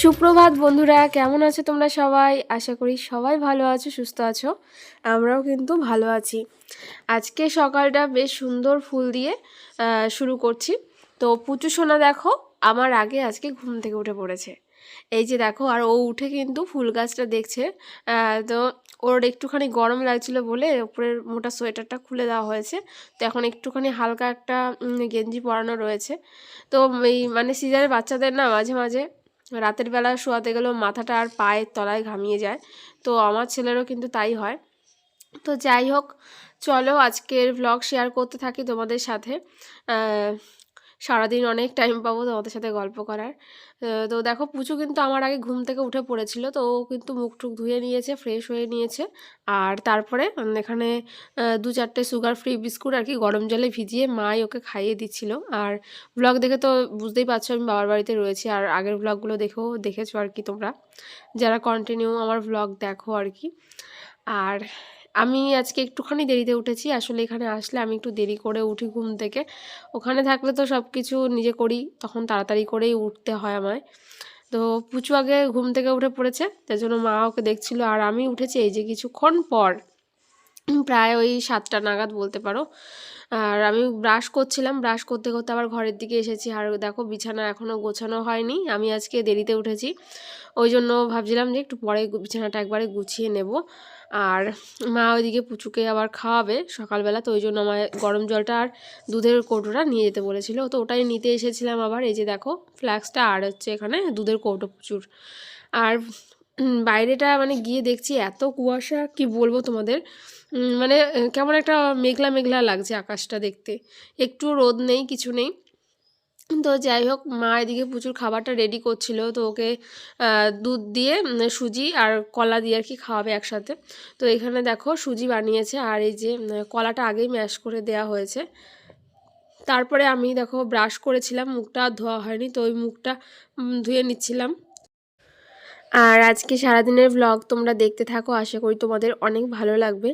সুপ্রভাত বন্ধুরা, কেমন আছো তোমরা সবাই? আশা করি সবাই ভালো আছো, সুস্থ আছো। আমরাও কিন্তু ভালো আছি। আজকে সকালটা বেশ সুন্দর ফুল দিয়ে শুরু করছি। তো পুচু সোনা দেখো আমার আগে আজকে ঘুম থেকে উঠে পড়েছে। এই যে দেখো, আর ও উঠে কিন্তু ফুল গাছটা দেখছে। তো ওর একটুখানি গরম লাগছিল বলে উপরের মোটা সোয়েটারটা খুলে দেওয়া হয়েছে। তো এখন একটুখানি হালকা একটা গেঞ্জি পরানো রয়েছে। তো এই মানে সিজারের বাচ্চাদের না মাঝে মাঝে রাতের বেলা শোয়াতে গেলেও মাথাটা আর পায়ের তলায় ঘামিয়ে যায়। তো আমার ছেলেরও কিন্তু তাই হয়। তো যাই হোক, চলো আজকের ভ্লগ শেয়ার করতে থাকি তোমাদের সাথে। সারাদিন অনেক টাইম পাবো তোমাদের সাথে গল্প করার। তো দেখো, পুচু কিন্তু আমার আগে ঘুম থেকে উঠে পড়েছিল। তো ও কিন্তু মুখ টুক ধুয়ে নিয়েছে, ফ্রেশ হয়ে নিয়েছে। আর তারপরে এখানে 2-4টে সুগার ফ্রি বিস্কুট আর কি গরম জলে ভিজিয়ে মাই ওকে খাইয়ে দিচ্ছিল। আর ভ্লগ দেখে তো বুঝতেই পারছো আমি বাবার বাড়িতে রয়েছি। আর আগের ভ্লগগুলো দেখেছো আর কি তোমরা, যারা কন্টিনিউ আমার ভ্লগ দেখো আর কি। আর আমি আজকে একটুখানি দেরিতে উঠেছি। আসলে এখানে আসলে আমি একটু দেরি করে উঠি ঘুম থেকে। ওখানে থাকলে তো সব কিছু নিজে করি, তখন তাড়াতাড়ি করেই উঠতে হয় আমায়। তো পুচু আগে ঘুম থেকে উঠে পড়েছে, তার জন্য মা ওকে দেখছিল। আর আমি উঠেছি এই যে কিছুক্ষণ পর, প্রায় ওই 7টা নাগাদ বলতে পারো। আর আমি ব্রাশ করছিলাম, ব্রাশ করতে করতে আবার ঘরের দিকে এসেছি। আর দেখো বিছানা এখনও গোছানো হয়নি, আমি আজকে দেরিতে উঠেছি। ওই জন্য ভাবছিলাম যে একটু পরে বিছানাটা একবারে গুছিয়ে নেব। আর মা ওইদিকে পুচুকে আবার খাওয়াবে সকালবেলা, তো ওই জন্য আমার গরম জলটা আর দুধের কৌটোটা নিয়ে যেতে বলেছিল। তো ওটাই নিতে এসেছিলাম আবার। এই যে দেখো ফ্ল্যাক্সটা, আর হচ্ছে এখানে দুধের কৌটো প্রচুর। আর বাইরেটা মানে গিয়ে দেখছি এত কুয়াশা, কি বলবো তোমাদের। মানে কেমন একটা মেঘলা মেঘলা লাগছে আকাশটা দেখতে, একটু রোদ নেই, কিছু নেই। তো যাই হোক, মা এদিকে প্রচুর খাবারটা রেডি করছিল। তো ওকে দুধ দিয়ে সুজি আর কলা দিয়ে আর কি খাওয়াবে একসাথে। তো এখানে দেখো সুজি বানিয়েছে, আর এই যে কলাটা আগেই ম্যাশ করে দেয়া হয়েছে। তারপরে আমি দেখো ব্রাশ করেছিলাম, মুখটা ধোয়া হয়নি, তো ওই মুখটা ধুয়ে নিচ্ছিলাম। আর আজকে সারাদিনের ভ্লগ তোমরা দেখতে থাকো, আশা করি তোমাদের অনেক ভালো লাগবে।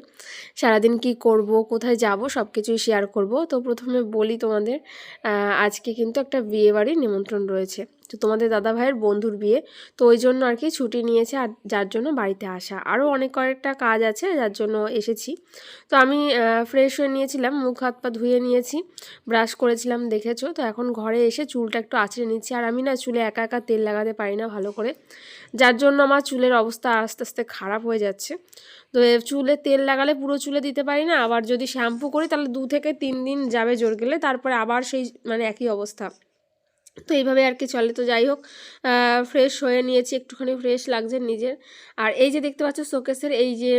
সারাদিন কি করব, কোথায় যাব, সব কিছুই শেয়ার করব। তো প্রথমে বলি তোমাদের, আজকে কিন্তু একটা বিয়ে বাড়ির নিমন্ত্রণ রয়েছে। তো তোমাদের দাদা ভাইয়ের বন্ধুর বিয়ে, তো ওই জন্য আর কি ছুটি নিয়েছে, আর যার জন্য বাড়িতে আসা। আরও অনেক কয়েকটা কাজ আছে যার জন্য এসেছি। তো আমি ফ্রেশ হয়ে নিয়েছিলাম, মুখ হাত পা ধুয়ে নিয়েছি, ব্রাশ করেছিলাম দেখেছো। তো এখন ঘরে এসে চুলটা একটু আঁচড়ে নিচ্ছি। আর আমি না চুলে একা একা তেল লাগাতে পারি না ভালো করে, যার জন্য আমার চুলের অবস্থা আস্তে আস্তে খারাপ হয়ে যাচ্ছে। তো চুলে তেল লাগালে পুরো চুলে দিতে পারি না, আবার যদি শ্যাম্পু করি তাহলে 2 থেকে 3 দিন যাবে জোর গেলে, তারপরে আবার সেই মানে একই অবস্থা। তো এইভাবে আর কি চলে। তো যাই হোক, ফ্রেশ হয়ে নিয়েছি, একটুখানি ফ্রেশ লাগছে নিজের। আর এই যে দেখতে পাচ্ছ শোকেসের এই যে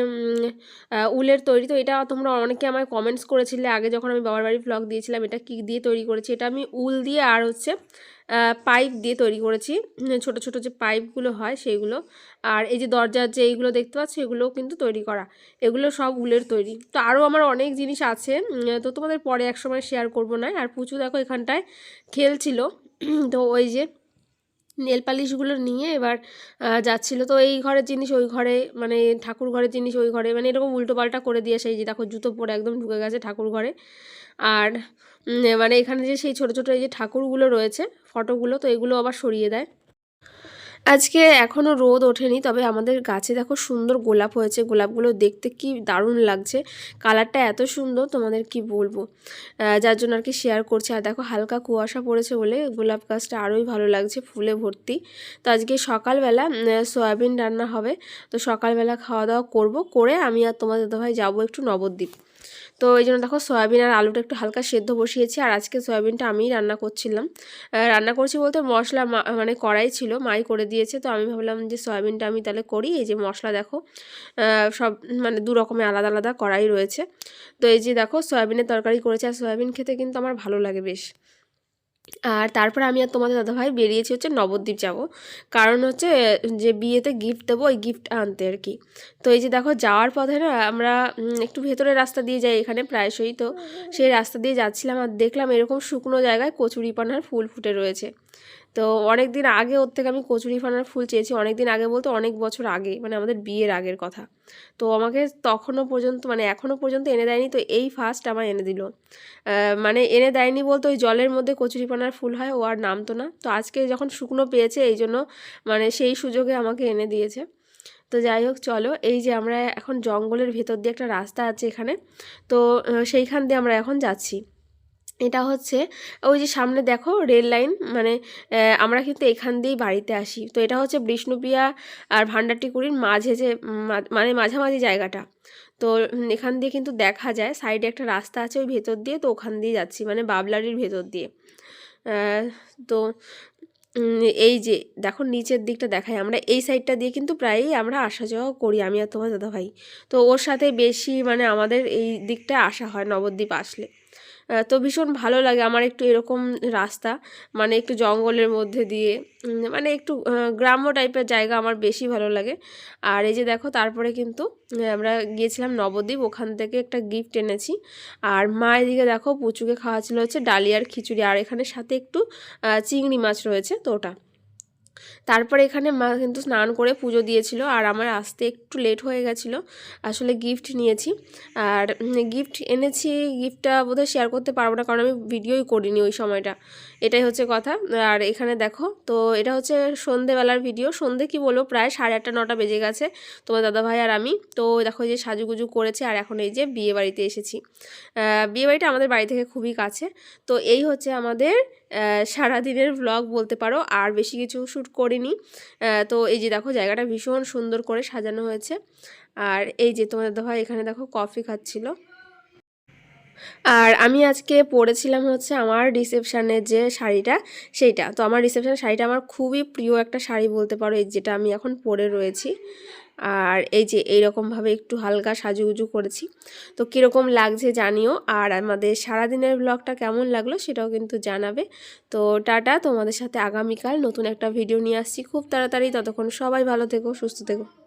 উলের তৈরি, তো এটা তোমরা অনেকে আমায় কমেন্টস করেছিলে আগে যখন আমি বাবার বাড়ি ভ্লগ দিয়েছিলাম, এটা কী দিয়ে তৈরি করেছি। এটা আমি উল দিয়ে আর হচ্ছে পাইপ দিয়ে তৈরি করেছি, ছোট ছোট যে পাইপগুলো হয় সেইগুলো। আর এই যে দরজার যে এইগুলো দেখতে পাচ্ছ, এগুলোও কিন্তু তৈরি করা, এগুলো সব উলের তৈরি। তো আরও আমার অনেক জিনিস আছে, তো তোমাদের পরে এক সময় শেয়ার করবো না। আর পুচু দেখো এখানটায় খেলছিল। তো ওই যে নেল পালিশগুলো নিয়ে এবার যাচ্ছিল। তো এই ঘরের জিনিস ওই ঘরে, মানে ঠাকুর ঘরের জিনিস ওই ঘরে, মানে এরকম উল্টোপাল্টা করে দিয়ে সেই যে দেখো জুতো পরে একদম ঢুকে গেছে ঠাকুর ঘরে। আর মানে এখানে যে সেই ছোটো ছোটো এই যে ঠাকুরগুলো রয়েছে ফটোগুলো, তো এগুলো আবার সরিয়ে দেয়। আজকে এখনও রোদ ওঠেনি, তবে আমাদের গাছে দেখো সুন্দর গোলাপ হয়েছে। গোলাপগুলো দেখতে কি দারুণ লাগছে, কালারটা এত সুন্দর তোমাদের কি বলবো, যার জন্য আর কি শেয়ার করছি। আর দেখো হালকা কুয়াশা পড়েছে বলে গোলাপ গাছটা আরোই ভালো লাগছে, ফুলে ভর্তি। তো আজকে সকালবেলা সয়াবিন রান্না হবে। তো সকালবেলা খাওয়া দাওয়া করব, করে আমি আর তোমাদের দাদাভাই যাবো একটু নবদ্বীপ। তো এই জন্য দেখো সয়াবিন আর আলুটা একটু হালকা সেদ্ধ বসিয়েছি। আর আজকে সয়াবিনটা আমিই রান্না করছিলাম, রান্না করছি বলতে মশলা মানে কড়াই ছিল, মাই করে দিয়েছে। তো আমি ভাবলাম যে সয়াবিনটা আমি তাহলে করি। এই যে মশলা দেখো সব মানে 2 রকমের আলাদা আলাদা কড়াই রয়েছে। তো এই যে দেখো সয়াবিনের তরকারি করেছে, আর সয়াবিন খেতে কিন্তু আমার ভালো লাগে বেশ। আর তারপরে আমি আর তোমাদের দাদাভাই বেরিয়েছি হচ্ছে নবদ্বীপ যাব, কারণ হচ্ছে যে বিয়েতে গিফট দেবো, ওই গিফট আনতে আর কি। তো এই যে দেখো যাওয়ার পথে না আমরা একটু ভেতরের রাস্তা দিয়ে যাই এখানে প্রায়শই। তো সেই রাস্তা দিয়ে যাচ্ছিলাম, আর দেখলাম এরকম শুকনো জায়গায় কচুরিপানার ফুল ফুটে রয়েছে। তো অনেক দিন আগে ওর থেকে আমি কচুরিপানার ফুল চেয়েছি, অনেক দিন আগে বলতে অনেক বছর আগে, মানে আমাদের বিয়ের আগের কথা। তো আমাকে তখনও পর্যন্ত মানে এখনও পর্যন্ত এনে দেয়নি, তো এই ফার্স্ট আমার এনে দিল। মানে এনে দেয়নি বলতে ওই জলের মধ্যে কচুরিপানার ফুল হয়, ও আর নামতো না, তো আজকে যখন শুকনো পেয়েছে এই জন্য মানে সেই সুযোগে আমাকে এনে দিয়েছে। তো যাই হোক চলো, এই যে আমরা এখন জঙ্গলের ভেতর দিয়ে একটা রাস্তা আছে এখানে, তো সেইখান দিয়ে আমরা এখন যাচ্ছি। এটা হচ্ছে ওই যে সামনে দেখো রেল লাইন, মানে আমরা কিন্তু এখান দিয়েই বাড়িতে আসি। তো এটা হচ্ছে বিষ্ণুপ্রিয়া আর ভান্ডারটিকুড়ির মাঝে যে মানে মাঝামাঝি জায়গাটা। তো এখান দিয়ে কিন্তু দেখা যায় সাইডে একটা রাস্তা আছে ওই ভেতর দিয়ে, তো ওখান দিয়ে যাচ্ছি মানে বাবলারির ভেতর দিয়ে। তো এই যে দেখো নিচের দিকটা দেখাই, আমরা এই সাইডটা দিয়ে কিন্তু প্রায়ই আমরা আসা যাওয়া করি, আমি আর তোমার দাদাভাই। তো ওর সাথে বেশি মানে আমাদের এই দিকটা আসা হয় নবদ্বীপ আসলে। তো ভীষণ ভালো লাগে আমার একটু এরকম রাস্তা, মানে একটু জঙ্গলের মধ্যে দিয়ে, মানে একটু গ্রাম্য টাইপের জায়গা আমার বেশি ভালো লাগে। আর এই যে দেখো তারপরে কিন্তু আমরা গিয়েছিলাম নবদ্বীপ, ওখান থেকে একটা গিফট এনেছি। আর মা এদিকে দেখো পুচুকে খাওয়াচ্ছিল হচ্ছে ডালিয়ার খিচুড়ি, আর এখানে সাথে একটু চিংড়ি মাছ রয়েছে তো ওটা। তারপরে এখানে মা কিন্তু স্নান করে পুজো দিয়েছিল, আর আমার আসতে একটু লেট হয়ে গেছিলো, আসলে গিফট নিয়েছি। আর গিফট এনেছি, গিফটটা বোধহয় শেয়ার করতে পারবো না কারণ আমি ভিডিওই করিনি ওই সময়টা, এটাই হচ্ছে কথা। আর এখানে দেখো, তো এটা হচ্ছে সন্ধেবেলার ভিডিও, সন্ধে কি বলবো প্রায় 8:30 9টা বেজে গেছে তোমার দাদাভাই আর আমি। তো দেখো যে সাজুগুজু করেছে, আর এখন এই যে বিয়ে বাড়িতে এসেছি। বিয়েবাড়িটা আমাদের বাড়ি থেকে খুবই কাছে। তো এই হচ্ছে আমাদের সারাদিনের ভ্লগ বলতে পারো, আর বেশি কিছু শ্যুট করিনি। তো এই যে দেখো জায়গাটা ভীষণ সুন্দর করে সাজানো হয়েছে। আর এই যে তোমাদের দাদাভাই এখানে দেখো কফি খাচ্ছিল। আর আমি আজকে পরেছিলাম হচ্ছে আমার রিসেপশানের যে শাড়িটা, সেইটা। তো আমার রিসেপশানের শাড়িটা আমার খুবই প্রিয় একটা শাড়ি বলতে পারো, এই যেটা আমি এখন পরে রয়েছি। আর এই যে এইরকমভাবে একটু হালকা সাজুগুজু করেছি। তো কীরকম লাগছে জানিও, আর আমাদের সারাদিনের ব্লগটা কেমন লাগলো সেটাও কিন্তু জানাবে। তো টাটা, তোমাদের সাথে আগামীকাল নতুন একটা ভিডিও নিয়ে আসছি খুব তাড়াতাড়ি। ততক্ষণ সবাই ভালো থেকো, সুস্থ থেকো।